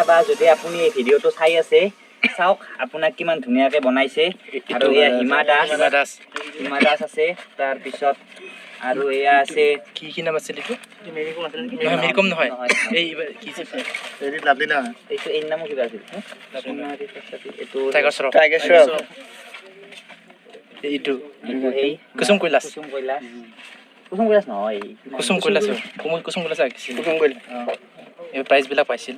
বা যদি আপুনি এই ভিডিঅ'টো চাই আছে চাওক আপোনাক কিমান ধুনীয়াকে বনাইছে আৰু এয়া হিমা দাস আছে তাৰ পিছত আৰু এয়া আছে কি নাম আছিল এইটো মেৰিকম নহয় এই কি আছে এৰি লাভলিনা এইটো এই নামও কিবা আছিল এইটো টাইগাৰ শ্ৰফ এইটো কুসুম কৈলাশ নহয় কুসুম কৈলাশ আহিছিল এই প্ৰাইজ বিলাক পাইছিল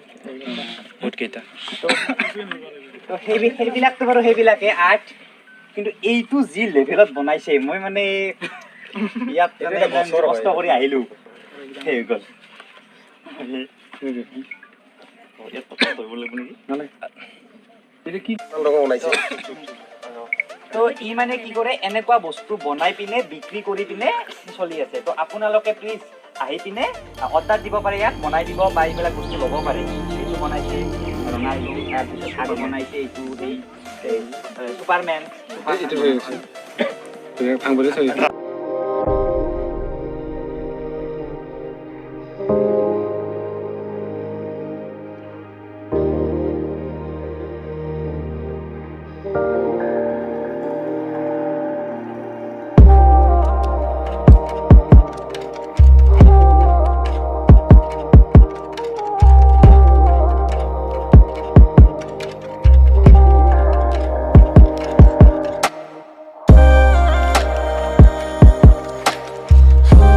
বহুত কেইটা তো সেইবিলাকতো বাৰু সেইবিলাকে আৰ্ট কিন্তু এইটো যি লেভেলত বনাইছে মই মানে ইয়াত কষ্ট কৰি আহিলো সেই গ'ল তো ই মানে কি কৰে এনেকুৱা বস্তু বনাই পিনে বিক্ৰী কৰি পিনে চলি আছে তো আপোনালোকে প্লিজ আহি পিনে অৰ্ডাৰ দিব পাৰে ইয়াত বনাই দিব বা এইবিলাক বস্তু ল'ব পাৰে এইটো বনাইছে ৰঙাইটো তাৰপিছত আৰু বনাইছে এইটো এই চুপাৰমেন